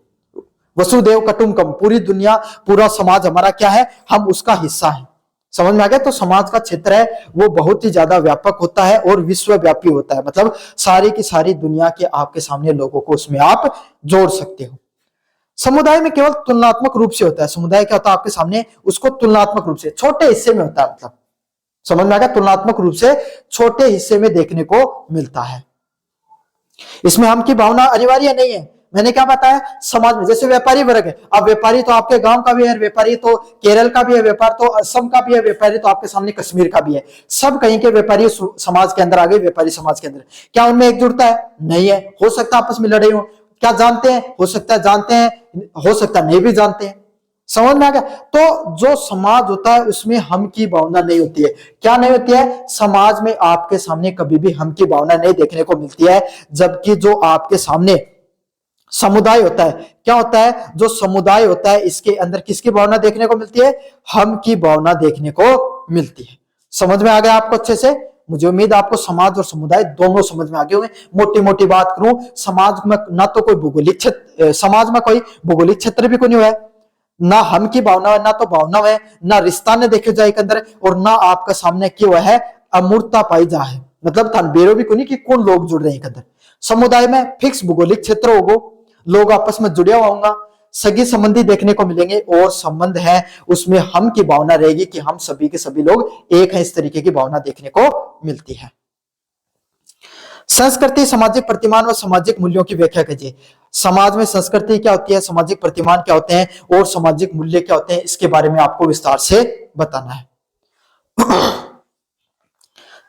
वसुदेव कुटुंबकम, पूरी दुनिया, पूरा समाज हमारा क्या है, हम उसका हिस्सा है। समझ में आ गया? तो समाज का क्षेत्र है वो बहुत ही ज्यादा व्यापक होता है और विश्वव्यापी होता है। मतलब सारी की सारी दुनिया के आपके सामने लोगों को उसमें आप जोड़ सकते हो। समुदाय में केवल तुलनात्मक रूप से होता है। समुदाय क्या होता है आपके सामने, उसको तुलनात्मक रूप से छोटे हिस्से में होता है। मतलब समझ में आ गया? तुलनात्मक रूप से छोटे हिस्से में देखने को मिलता है। इसमें हम की भावना अनिवार्य नहीं है। मैंने क्या बताया, समाज में जैसे व्यापारी वर्ग है, अब व्यापारी तो आपके गांव का भी है, व्यापारी तो केरल का भी है, व्यापार तो असम का भी है, व्यापारी तो आपके सामने कश्मीर का भी है। सब कहीं के व्यापारी समाज के अंदर आ गए, व्यापारी समाज के अंदर। क्या उनमें एकजुटता है? नहीं है। हो सकता है आपस में लड़ाई हो। क्या जानते हैं? हो सकता है जानते हैं, हो सकता है नहीं भी जानते हैं। समझ में आ गया? तो जो समाज होता है उसमें हम की भावना नहीं होती है। क्या नहीं होती है? समाज में आपके सामने कभी भी हम की भावना नहीं देखने को मिलती है। जबकि जो आपके सामने समुदाय होता है, क्या होता है, जो समुदाय होता है इसके अंदर किसकी भावना देखने को मिलती है? हम की भावना देखने को मिलती है। समझ में आ गया आपको अच्छे से? मुझे उम्मीद है आपको समाज और समुदाय दोनों समझ में आ गए होंगे। मोटी मोटी बात करूं, समाज में ना तो कोई भौगोलिक क्षेत्र, समाज में कोई भौगोलिक क्षेत्र भी कोई नहीं है, ना हम की भावना है, ना तो भावना है, ना रिश्ता ने देखे जाए के अंदर, और ना आपका सामने क्यों है अमूर्तता पाई जा है। मतलब थान बेरो भी कोनी कि कौन लोग जुड़ रहे हैं अंदर। समुदाय में फिक्स भौगोलिक क्षेत्र होगा, लोग आपस में जुड़े हुआ होगा, सगी संबंधी देखने को मिलेंगे, और संबंध है उसमें हम की भावना रहेगी कि हम सभी के सभी लोग एक हैं, इस तरीके की भावना देखने को मिलती है। संस्कृति, सामाजिक प्रतिमान व सामाजिक मूल्यों की व्याख्या कीजिए। समाज में संस्कृति क्या होती है, सामाजिक प्रतिमान क्या होते हैं और सामाजिक मूल्य क्या होते हैं, इसके बारे में आपको विस्तार से बताना है।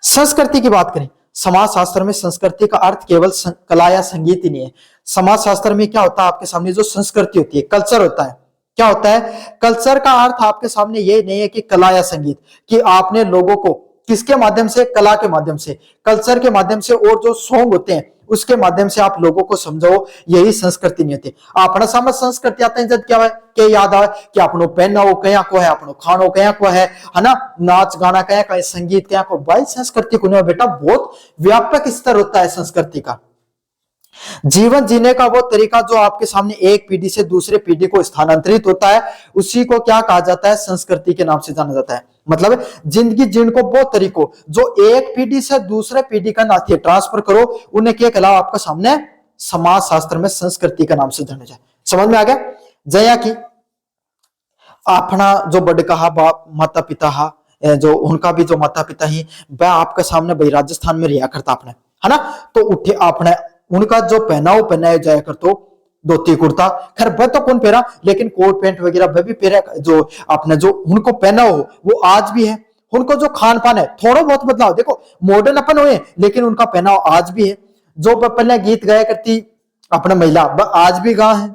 संस्कृति की बात करें, समाज शास्त्र में संस्कृति का अर्थ केवल कला या संगीत ही नहीं है। समाज शास्त्र में क्या होता है आपके सामने, जो संस्कृति होती है, कल्चर होता है। क्या होता है? कल्चर का अर्थ आपके सामने ये नहीं है कि कला या संगीत, कि आपने लोगों को किसके माध्यम से, कला के माध्यम से, कल्चर के माध्यम से, और जो सॉन्ग होते हैं उसके माध्यम से आप लोगों को समझो, यही संस्कृति नहीं होती। अपना समझ संस्कृति आते हैं जब क्या है कि याद आवे कि अपनो पहनाव कया को है, अपनो खानो कया को है ना, नाच गाना कया का है, संगीत कया को। भाई संस्कृति को नहीं बेटा, बहुत व्यापक स्तर होता है संस्कृति का। जीवन जीने का वो तरीका जो आपके सामने एक पीढ़ी से दूसरे पीढ़ी को स्थानांतरित होता है, उसी को क्या कहा जाता है? संस्कृति के नाम से जाना जाता है। मतलब जिंदगी जीने को वो तरीको जो एक पीढ़ी से दूसरे पीढ़ी का नाते ट्रांसफर करो, उन्हें क्या कहलाओ आपका सामने समाज शास्त्र में संस्कृति का नाम से जाना जाए। समझ में आ गया? जया की अपना जो बड़ कहा बाप माता पिता हा, जो उनका भी जो माता पिता ही वह आपके सामने भाई राजस्थान में रिया करता आपने, है ना, तो उठे आपने उनका जो पहनाव पहनाया जाया करतो, धोती कुर्ता, खैर वह तो कौन पहरा, लेकिन कोट पैंट वगैरह वह भी पहरा, जो आपने जो उनको पहना हो वो आज भी है। उनको जो खान पान है थोड़ा बहुत बदलाव, देखो मॉडर्न अपन हुए, लेकिन उनका पहनाव आज भी है। जो पहले गीत गाया करती अपना महिला वह आज भी गा है,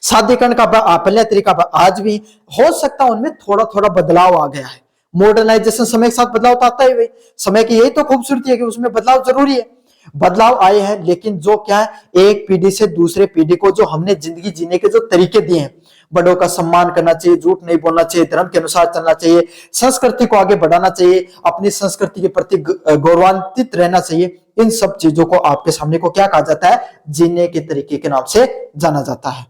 शादी करने का पहले तरीका आज भी हो सकता है, उनमें थोड़ा थोड़ा बदलाव आ गया है। मॉडर्नाइजेशन समय के साथ बदलाव तो आता ही, समय की यही तो खूबसूरती है कि उसमें बदलाव जरूरी है। बदलाव आए हैं, लेकिन जो क्या है, एक पीढ़ी से दूसरे पीढ़ी को जो हमने जिंदगी जीने के जो तरीके दिए हैं बड़ों का सम्मान करना चाहिए, झूठ नहीं बोलना चाहिए, धर्म के अनुसार चलना चाहिए, संस्कृति को आगे बढ़ाना चाहिए, अपनी संस्कृति के प्रति गौरवान्वित रहना चाहिए। इन सब चीजों को आपके सामने को क्या कहा जाता है? जीने के तरीके के नाम से जाना जाता है।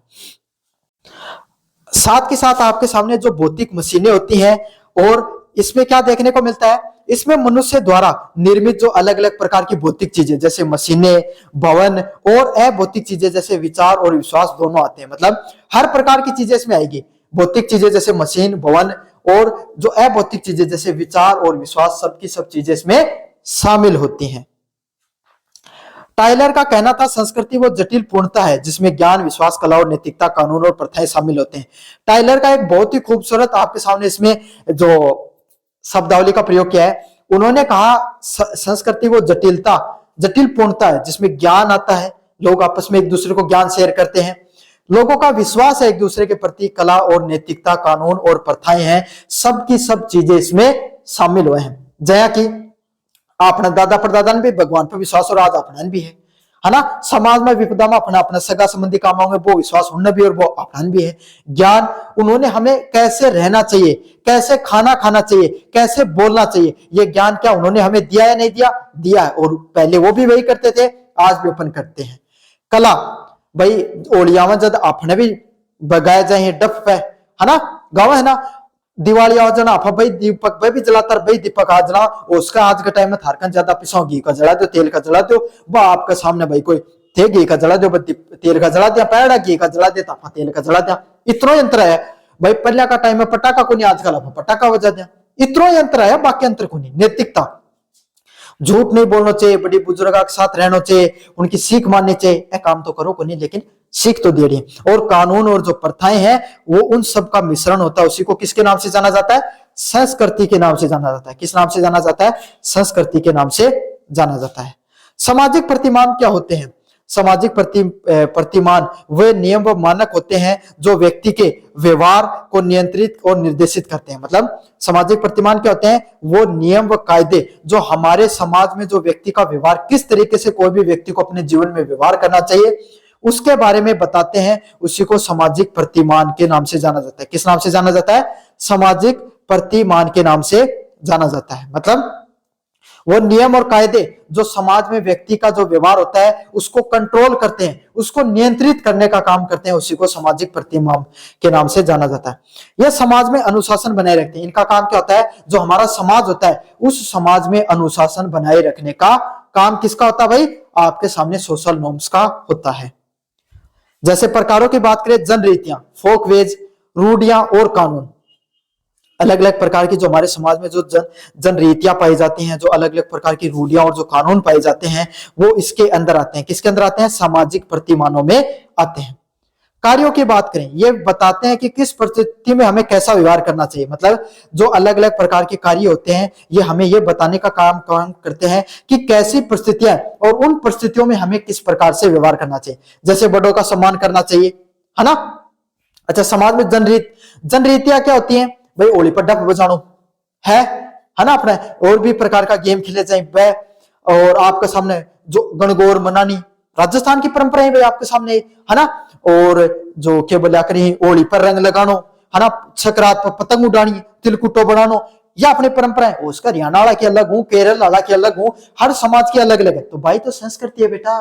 साथ के साथ आपके सामने जो भौतिक मशीनें होती हैं, और इसमें क्या देखने को मिलता है? इसमें मनुष्य द्वारा निर्मित जो अलग अलग प्रकार की भौतिक चीजें जैसे मशीनें, भवन और अभौतिक चीजें जैसे विचार और विश्वास दोनों आते हैं। मतलब हर प्रकार की चीजें इसमें आएगी। भौतिक चीजें जैसे मशीन, भवन, और जो अभौतिक चीजें जैसे विचार और विश्वास, सबकी सब चीजें इसमें शामिल होती हैं। टाइलर का कहना था संस्कृति वो जटिल पूर्णता है जिसमें ज्ञान, विश्वास, कला और नैतिकता, कानून और प्रथाएं शामिल होते हैं। टाइलर का एक बहुत ही खूबसूरत आपके सामने इसमें जो शब्दावली का प्रयोग किया है, उन्होंने कहा संस्कृति वो जटिल पूर्णता है जिसमें ज्ञान आता है, लोग आपस में एक दूसरे को ज्ञान शेयर करते हैं, लोगों का विश्वास है एक दूसरे के प्रति, कला और नैतिकता, कानून और प्रथाएं हैं, सबकी सब चीजें इसमें शामिल हुए हैं। जया कि अपना दादा परदादा ने भी भगवान पर विश्वास और आज अपना भी है ना। समाज में विपदा में अपना अपना सगा संबंधी काम होंगे वो विश्वास उनने भी और वो अपना भी है। ज्ञान, उन्होंने हमें कैसे रहना चाहिए, कैसे खाना खाना चाहिए, कैसे बोलना चाहिए, ये ज्ञान क्या उन्होंने हमें दिया या नहीं दिया? दिया है, और पहले वो भी वही करते थे, आज भी अपन करते हैं। कला, भाई ओलिया में जब अपने भी बगाए जाए डफ है ना, गाँव है ना, दिवाली आज ना आप भाई दीपक भाई भी जलाता भाई दीपक आज ना, उसका आज के टाइम में थारकन ज्यादा पिसाओ, घी का जला दो, तेल का जला दो, वो आपके सामने भाई कोई थे घी का जला दो, तेल का जला दिया, पैड़ा घी का जला देता, तेल का जला दिया, इतना यंत्र है भाई। पहले का टाइम में पटाखा को नहीं, आजकल आप पटाखा बजा दिया, इतना यंत्र है, बाकी यंत्र को नहीं। नैतिकता, झूठ नहीं बोलना चाहिए, बड़ी बुजुर्ग के साथ रहना चाहिए, उनकी सीख माननी चाहिए, काम तो करो को नहीं लेकिन सीख तो दे रही है। और कानून और जो प्रथाएं हैं वो उन सब का मिश्रण होता है, उसी को किसके नाम से जाना जाता है? संस्कृति के नाम से जाना जाता है। किस नाम से जाना जाता है? संस्कृति के नाम से जाना जाता है। सामाजिक प्रतिमान क्या होते हैं? सामाजिक प्रतिमान वे नियम व मानक होते हैं जो व्यक्ति के व्यवहार को नियंत्रित और निर्देशित करते हैं। मतलब सामाजिक प्रतिमान क्या होते हैं? वो नियम व कायदे जो हमारे समाज में जो व्यक्ति का व्यवहार, किस तरीके से कोई भी व्यक्ति को अपने जीवन में व्यवहार करना चाहिए, उसके बारे में बताते हैं, उसी को सामाजिक प्रतिमान के नाम से जाना जाता है। किस नाम से जाना जाता है? सामाजिक प्रतिमान के नाम से जाना जाता है। मतलब वो नियम और कायदे जो समाज में व्यक्ति का जो व्यवहार होता है उसको कंट्रोल करते हैं, उसको नियंत्रित करने का काम करते हैं, उसी को सामाजिक प्रतिमान के नाम से जाना जाता है। यह समाज में अनुशासन बनाए रखते हैं। इनका काम क्या होता है? जो हमारा समाज होता है उस समाज में अनुशासन बनाए रखने का काम किसका होता है भाई? आपके सामने सोशल नॉर्म्स का होता है। जैसे प्रकारों की बात करें, जनरीतियां, फोकवेज, रूढ़ियां और कानून। अलग अलग प्रकार की जो हमारे समाज में जो जनरीतियां पाई जाती हैं, जो अलग अलग प्रकार की रूढ़ियां और जो कानून पाए जाते हैं वो इसके अंदर आते हैं। किसके अंदर आते हैं? सामाजिक प्रतिमानों में आते हैं। कार्यों की बात करें, ये बताते हैं कि किस परिस्थिति में हमें कैसा व्यवहार करना चाहिए। मतलब जो अलग अलग प्रकार के कार्य होते हैं ये हमें ये बताने का काम करते हैं कि कैसी परिस्थितियां और उन परिस्थितियों में हमें किस प्रकार से व्यवहार करना चाहिए। जैसे बड़ों का सम्मान करना चाहिए, है ना। अच्छा, समाज में जनरीतियां क्या होती हैं भाई? होली पर डफ बजानो है ना, अपने और भी प्रकार का गेम खेले जाए, और आपके सामने जो गणगौर मनानी राजस्थान की परंपरा है भाई आपके सामने, है ना। और जो क्या बोला करी, होली पर रंग लगानो, है ना, सकरात पर पतंग उड़ानी, तिलकुटो बनानो, यह अपनी परंपरा है। उसका हरियाणा वाला की अलग हूँ, केरल वाला की अलग हूँ, हर समाज की अलग अलग है। तो भाई तो संस्कृति है बेटा,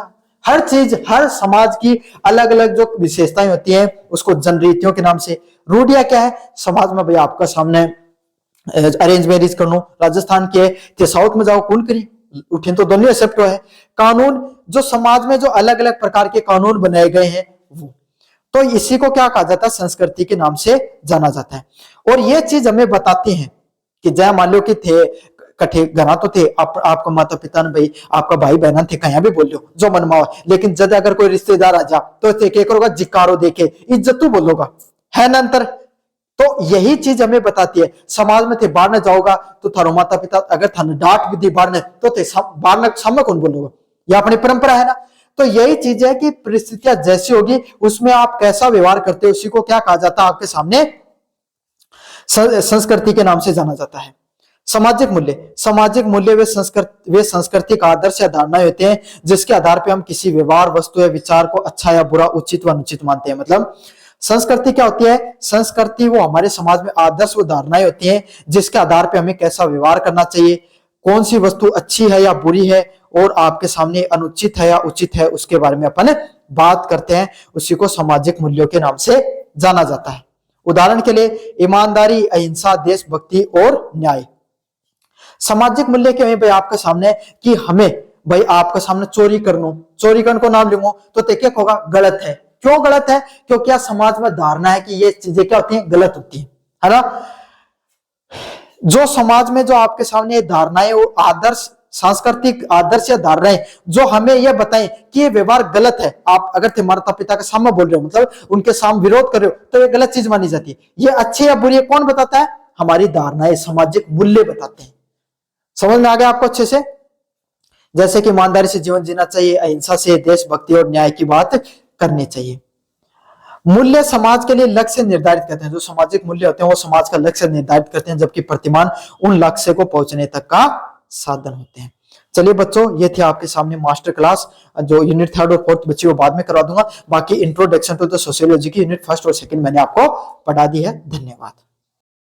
हर चीज, हर समाज की अलग अलग जो विशेषताएं होती हैं उसको जनरीतियों के नाम से। रूढ़ियां क्या है? समाज में भाई आपका सामने अरेंज मैरिज करनो, राजस्थान के साउथ में जाओ कौन करी, उठे तो दोनों एक्सेप्ट है। कानून, जो समाज में जो अलग अलग प्रकार के कानून बनाए गए हैं वो, तो इसी को क्या कहा जाता है? संस्कृति के नाम से जाना जाता है। और ये चीज हमें बताती है कि जय मान लो कि थे कठे घना तो थे, आपका माता पिता ने भाई, आपका भाई बहन थे, कहीं भी बोल लो जो मनमाओ, लेकिन जब अगर कोई रिश्तेदार आ जा तो क्या करोगा? जिकारो देके इज्जत तू बोलोगा, है ना अंतर। तो यही चीज हमें बताती है। समाज में थे बाहर न जाओगा तो थारो माता पिता अगर थाने डांट भी दी बाहर ने तो थे बाहर न सामने कौन बोलोगा? यह अपनी परंपरा है ना। तो यही चीज है कि परिस्थितियां जैसी होगी उसमें आप कैसा व्यवहार करते हो, उसी को क्या कहा जाता है? आपके सामने संस्कृति के नाम से जाना जाता है। सामाजिक मूल्य वे संस्कृति का आदर्श या धारणाएं होते हैं जिसके आधार पर हम किसी व्यवहार, वस्तु या विचार को अच्छा या बुरा, उचित व अनुचित मानते हैं। मतलब संस्कृति क्या होती है? संस्कृति वो हमारे समाज में आदर्श व धारणाएं होती हैं जिसके आधार पे हमें कैसा व्यवहार करना चाहिए, कौन सी वस्तु अच्छी है या बुरी है और आपके सामने अनुचित है या उचित है, उसके बारे में अपन बात करते हैं। उसी को सामाजिक मूल्यों के नाम से जाना जाता है। उदाहरण के लिए ईमानदारी, अहिंसा, देशभक्ति और न्याय। सामाजिक मूल्य क्या है भाई आपके सामने कि हमें भाई आपके सामने चोरी करने को नाम लूंगा तो ते क्या होगा? गलत है। क्यों गलत है? क्योंकि यार समाज में धारणा है कि ये चीजें क्या होती हैं? गलत होती है ना। जो समाज में जो आपके सामने धारणाएं वो आदर्श, सांस्कृतिक आदर्श या धारणाएं जो हमें यह बताएं कि ये व्यवहार गलत है, आप अगर थे माता पिता के सामने बोल रहे हो, मतलब उनके सामने विरोध कर रहे हो, तो ये गलत चीज मानी जाती है। ये अच्छे या बुरी है कौन बताता है? हमारी धारणाएं, सामाजिक मूल्य बताते हैं। समझ में आ गया आपको अच्छे से? जैसे कि ईमानदारी से जीवन जीना चाहिए, अहिंसा से, देशभक्ति और न्याय की बात करनी चाहिए। मूल्य समाज के लिए लक्ष्य निर्धारित करते हैं। जो सामाजिक मूल्य होते हैं वो समाज का लक्ष्य निर्धारित करते हैं, जबकि प्रतिमान उन लक्ष्य को पहुंचने तक का साधन होते हैं। चलिए बच्चों, ये थे आपके सामने मास्टर क्लास। जो यूनिट 3 और 4 बच्ची वो बाद में करवा दूंगा। बाकी इंट्रोडक्शन टू द सोशियोलॉजी की यूनिट 1 और 2 मैंने आपको पढ़ा दी है। धन्यवाद।